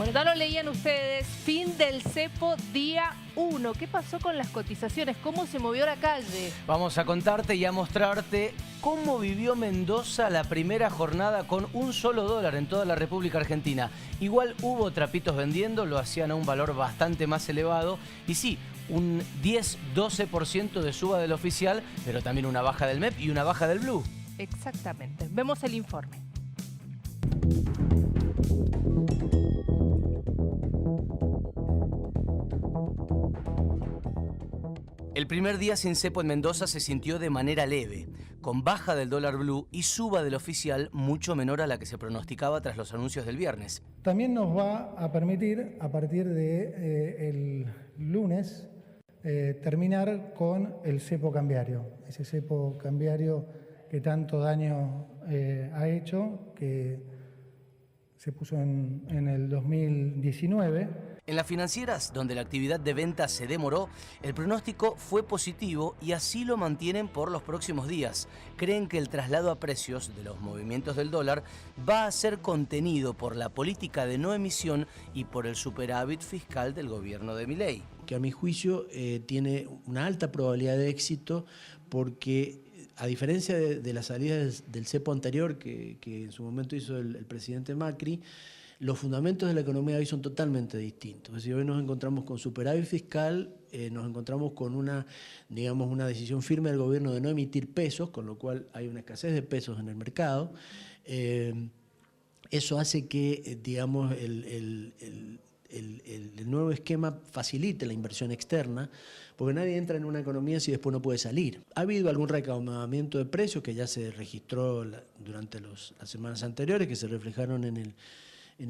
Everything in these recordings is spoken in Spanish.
Bueno, ya lo leían ustedes, fin del cepo día 1. ¿Qué pasó con las cotizaciones? ¿Cómo se movió la calle? Vamos a contarte y a mostrarte cómo vivió Mendoza la primera jornada con un solo dólar en toda la República Argentina. Igual hubo trapitos vendiendo, lo hacían a un valor bastante más elevado. Y sí, un 10-12% de suba del oficial, pero también una baja del MEP y una baja del Blue. Exactamente. Vemos el informe. El primer día sin cepo en Mendoza se sintió de manera leve, con baja del dólar blue y suba del oficial mucho menor a la que se pronosticaba tras los anuncios del viernes. También nos va a permitir, a partir de el lunes, terminar con el cepo cambiario. Ese cepo cambiario que tanto daño ha hecho, que se puso en el 2019. En las financieras, donde la actividad de venta se demoró, el pronóstico fue positivo y así lo mantienen por los próximos días. Creen que el traslado a precios de los movimientos del dólar va a ser contenido por la política de no emisión y por el superávit fiscal del gobierno de Milei. Que a mi juicio tiene una alta probabilidad de éxito porque, a diferencia de la salida del cepo anterior que en su momento hizo el presidente Macri, los fundamentos de la economía hoy son totalmente distintos. Es decir, hoy nos encontramos con superávit fiscal, nos encontramos con una decisión firme del gobierno de no emitir pesos, con lo cual hay una escasez de pesos en el mercado. Eso hace que, el nuevo esquema facilite la inversión externa, porque nadie entra en una economía si después no puede salir. Ha habido algún recaudamiento de precios que ya se registró durante las semanas anteriores, que se reflejaron en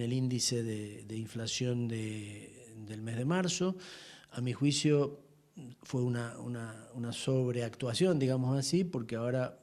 el índice de inflación del mes de marzo. A mi juicio fue una sobreactuación, digamos así, porque ahora,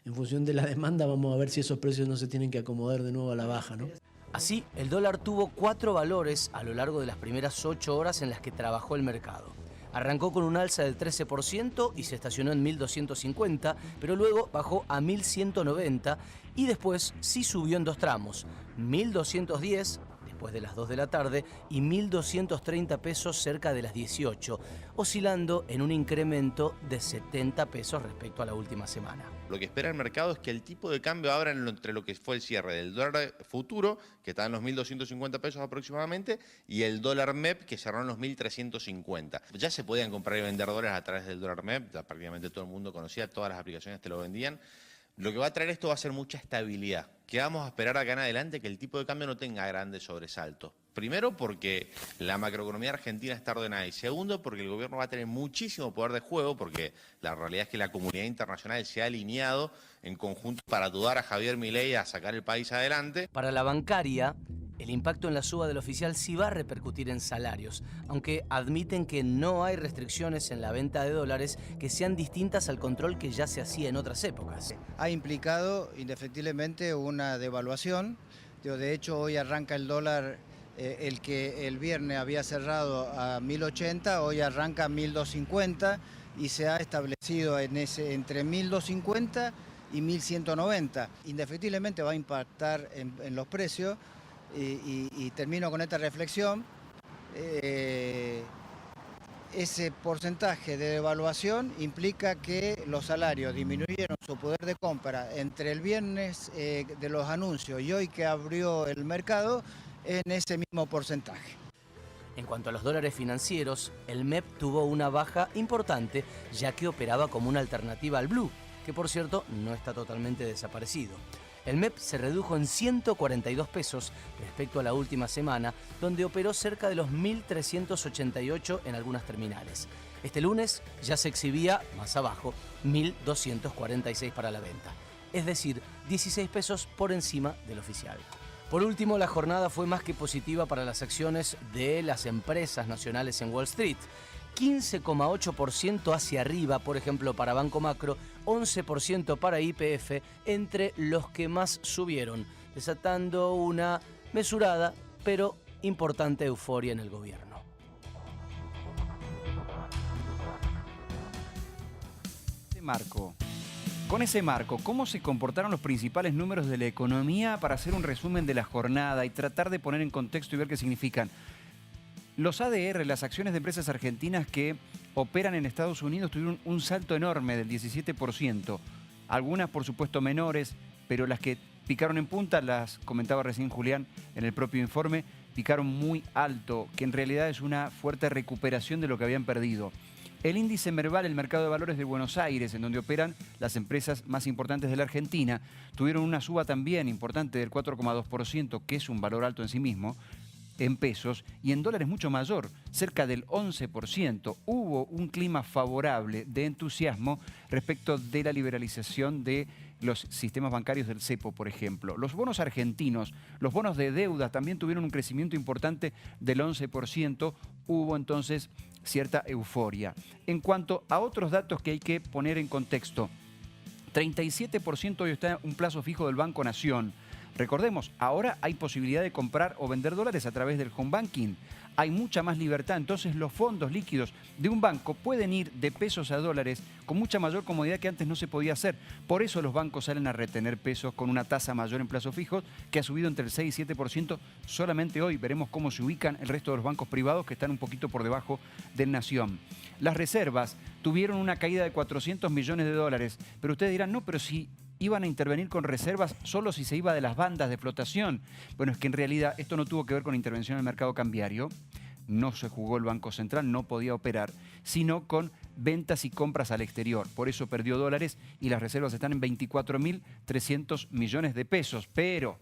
en función de la demanda, vamos a ver si esos precios no se tienen que acomodar de nuevo a la baja, ¿no? Así, el dólar tuvo 4 valores a lo largo de las primeras 8 horas en las que trabajó el mercado. Arrancó con un alza del 13% y se estacionó en 1.250, pero luego bajó a 1.190 y después sí subió en 2 tramos, 1.210 después de las 2 de la tarde y 1.230 pesos cerca de las 18, oscilando en un incremento de 70 pesos respecto a la última semana. Lo que espera el mercado es que el tipo de cambio abra entre lo que fue el cierre del dólar futuro, que está en los 1.250 pesos aproximadamente, y el dólar MEP, que cerró en los 1.350. Ya se podían comprar y vender dólares a través del dólar MEP, ya prácticamente todo el mundo conocía, todas las aplicaciones te lo vendían. Lo que va a traer esto va a ser mucha estabilidad. ¿Qué vamos a esperar acá en adelante? Que el tipo de cambio no tenga grandes sobresaltos. Primero, porque la macroeconomía argentina está ordenada. Y segundo, porque el gobierno va a tener muchísimo poder de juego, porque la realidad es que la comunidad internacional se ha alineado en conjunto para ayudar a Javier Milei a sacar el país adelante. Para la bancaria, el impacto en la suba del oficial sí va a repercutir en salarios, aunque admiten que no hay restricciones en la venta de dólares que sean distintas al control que ya se hacía en otras épocas. Ha implicado indefectiblemente una devaluación. De hecho, hoy arranca el dólar, el que el viernes había cerrado a 1.080, hoy arranca a 1.250 y se ha establecido entre 1.250 y 1.190. Indefectiblemente va a impactar en los precios. Y termino con esta reflexión. Ese porcentaje de devaluación implica que los salarios disminuyeron su poder de compra entre el viernes de los anuncios y hoy que abrió el mercado en ese mismo porcentaje. En cuanto a los dólares financieros, el MEP tuvo una baja importante, ya que operaba como una alternativa al Blue, que por cierto no está totalmente desaparecido. El MEP se redujo en 142 pesos respecto a la última semana, donde operó cerca de los 1.388 en algunas terminales. Este lunes ya se exhibía más abajo, 1.246 para la venta, es decir, 16 pesos por encima del oficial. Por último, la jornada fue más que positiva para las acciones de las empresas nacionales en Wall Street. 15,8% hacia arriba, por ejemplo, para Banco Macro, 11% para YPF, entre los que más subieron, desatando una mesurada pero importante euforia en el gobierno. Marco. Con ese marco, ¿cómo se comportaron los principales números de la economía para hacer un resumen de la jornada y tratar de poner en contexto y ver qué significan? Los ADR, las acciones de empresas argentinas que operan en Estados Unidos, tuvieron un salto enorme del 17%. Algunas, por supuesto, menores, pero las que picaron en punta, las comentaba recién Julián en el propio informe, picaron muy alto, que en realidad es una fuerte recuperación de lo que habían perdido. El índice Merval, el mercado de valores de Buenos Aires, en donde operan las empresas más importantes de la Argentina, tuvieron una suba también importante del 4,2%, que es un valor alto en sí mismo, en pesos, y en dólares mucho mayor, cerca del 11%. Hubo un clima favorable de entusiasmo respecto de la liberalización de los sistemas bancarios del cepo, por ejemplo. Los bonos argentinos, los bonos de deuda también tuvieron un crecimiento importante del 11%. Hubo entonces cierta euforia. En cuanto a otros datos que hay que poner en contexto, 37% hoy está un plazo fijo del Banco Nación. Recordemos, ahora hay posibilidad de comprar o vender dólares a través del home banking. Hay mucha más libertad, entonces los fondos líquidos de un banco pueden ir de pesos a dólares con mucha mayor comodidad que antes no se podía hacer. Por eso los bancos salen a retener pesos con una tasa mayor en plazos fijos, que ha subido entre el 6 y 7% solamente hoy. Veremos cómo se ubican el resto de los bancos privados, que están un poquito por debajo del Nación. Las reservas tuvieron una caída de 400 millones de dólares, pero ustedes dirán, no, pero si iban a intervenir con reservas solo si se iba de las bandas de flotación. Bueno, es que en realidad esto no tuvo que ver con intervención en el mercado cambiario, no se jugó el Banco Central, no podía operar, sino con ventas y compras al exterior. Por eso perdió dólares y las reservas están en 24.300 millones de pesos. Pero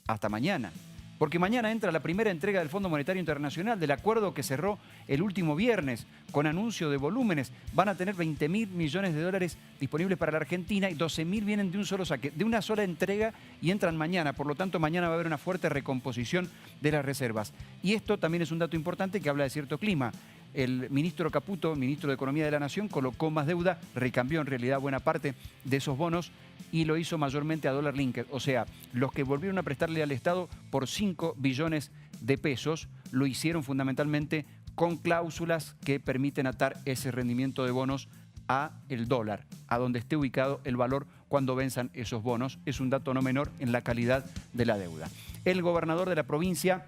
hasta mañana, porque mañana entra la primera entrega del Fondo Monetario Internacional, del acuerdo que cerró el último viernes con anuncio de volúmenes. Van a tener 20.000 millones de dólares disponibles para la Argentina y 12.000 vienen de un solo saque, de una sola entrega, y entran mañana. Por lo tanto, mañana va a haber una fuerte recomposición de las reservas. Y esto también es un dato importante que habla de cierto clima. El ministro Caputo, ministro de Economía de la Nación, colocó más deuda, recambió en realidad buena parte de esos bonos y lo hizo mayormente a dólar linked. O sea, los que volvieron a prestarle al Estado por 5 billones de pesos lo hicieron fundamentalmente con cláusulas que permiten atar ese rendimiento de bonos a el dólar, a donde esté ubicado el valor cuando venzan esos bonos. Es un dato no menor en la calidad de la deuda. El gobernador de la provincia,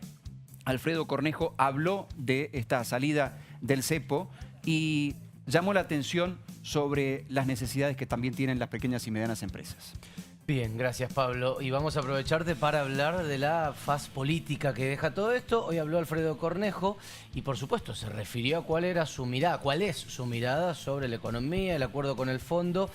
Alfredo Cornejo, habló de esta salida del cepo y llamó la atención sobre las necesidades que también tienen las pequeñas y medianas empresas. Bien, gracias Pablo. Y vamos a aprovecharte para hablar de la faz política que deja todo esto. Hoy habló Alfredo Cornejo y por supuesto se refirió a cuál es su mirada sobre la economía, el acuerdo con el fondo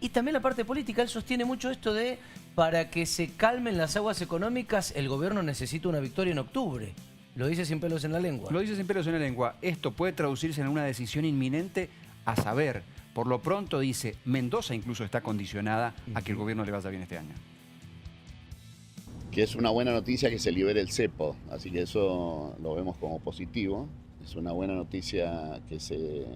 y también la parte política. Él sostiene mucho esto de para que se calmen las aguas económicas el gobierno necesita una victoria en octubre. Lo dice sin pelos en la lengua. Lo dice sin pelos en la lengua. Esto puede traducirse en una decisión inminente a saber. Por lo pronto dice, Mendoza incluso está condicionada a que el gobierno le vaya bien este año. Que es una buena noticia que se libere el cepo, así que eso lo vemos como positivo. Es una buena noticia que se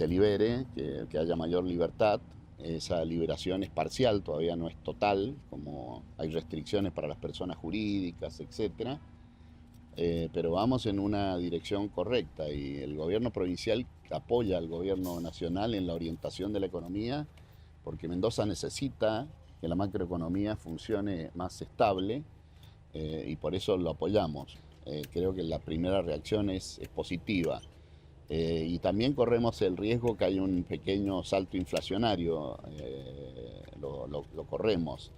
libere, que haya mayor libertad. Esa liberación es parcial, todavía no es total, como hay restricciones para las personas jurídicas, etcétera. Pero vamos en una dirección correcta y el gobierno provincial apoya al gobierno nacional en la orientación de la economía, porque Mendoza necesita que la macroeconomía funcione más estable y por eso lo apoyamos. Creo que la primera reacción es positiva. Y también corremos el riesgo que haya un pequeño salto inflacionario, lo corremos.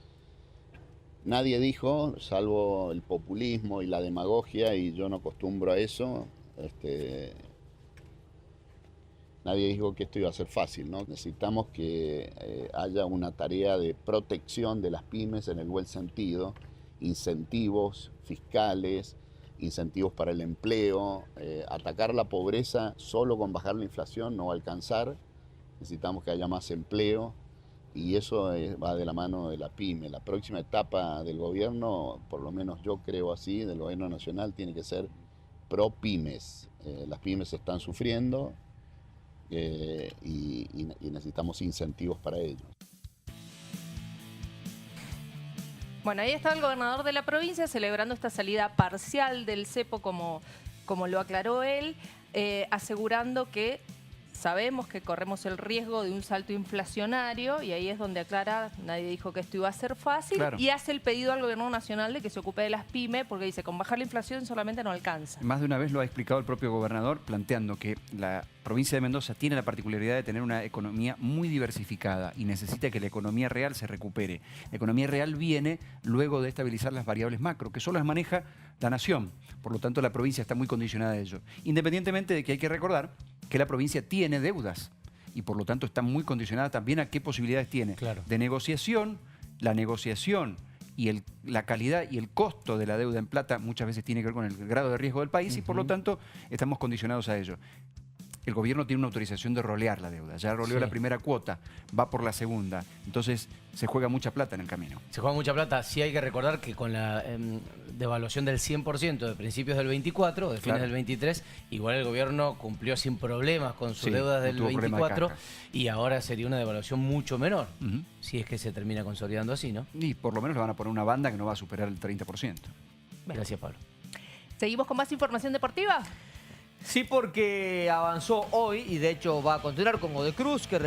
Nadie dijo, salvo el populismo y la demagogia, y yo no acostumbro a eso, nadie dijo que esto iba a ser fácil, ¿no? Necesitamos que haya una tarea de protección de las pymes en el buen sentido, incentivos fiscales, incentivos para el empleo. Atacar la pobreza solo con bajar la inflación no va a alcanzar, necesitamos que haya más empleo. Y eso va de la mano de la pyme. La próxima etapa del gobierno, por lo menos yo creo así, del gobierno nacional, tiene que ser pro pymes. Las pymes están sufriendo y necesitamos incentivos para ellos. Bueno, ahí está el gobernador de la provincia celebrando esta salida parcial del cepo, como lo aclaró él, asegurando que sabemos que corremos el riesgo de un salto inflacionario y ahí es donde aclara, nadie dijo que esto iba a ser fácil, Claro. y hace el pedido al gobierno nacional de que se ocupe de las pymes porque dice, con bajar la inflación solamente no alcanza. Más de una vez lo ha explicado el propio gobernador, planteando que la provincia de Mendoza tiene la particularidad de tener una economía muy diversificada y necesita que la economía real se recupere. La economía real viene luego de estabilizar las variables macro, que solo las maneja la nación. Por lo tanto, la provincia está muy condicionada a ello. Independientemente de que hay que recordar que la provincia tiene deudas y por lo tanto está muy condicionada también a qué posibilidades tiene de negociación. La negociación y la calidad y el costo de la deuda en plata muchas veces tiene que ver con el grado de riesgo del país y por lo tanto estamos condicionados a ello. El gobierno tiene una autorización de rolear la deuda. Ya roleó la primera cuota, va por la segunda. Entonces se juega mucha plata en el camino. Se juega mucha plata. Sí hay que recordar que con la devaluación del 100% de principios del 24, de fines del 23, igual el gobierno cumplió sin problemas con sus deudas del 24 y ahora sería una devaluación mucho menor, si es que se termina consolidando así, ¿no? Y por lo menos le van a poner una banda que no va a superar el 30%. Gracias, Pablo. ¿Seguimos con más información deportiva? Sí, porque avanzó hoy y de hecho va a continuar con Godecruz, que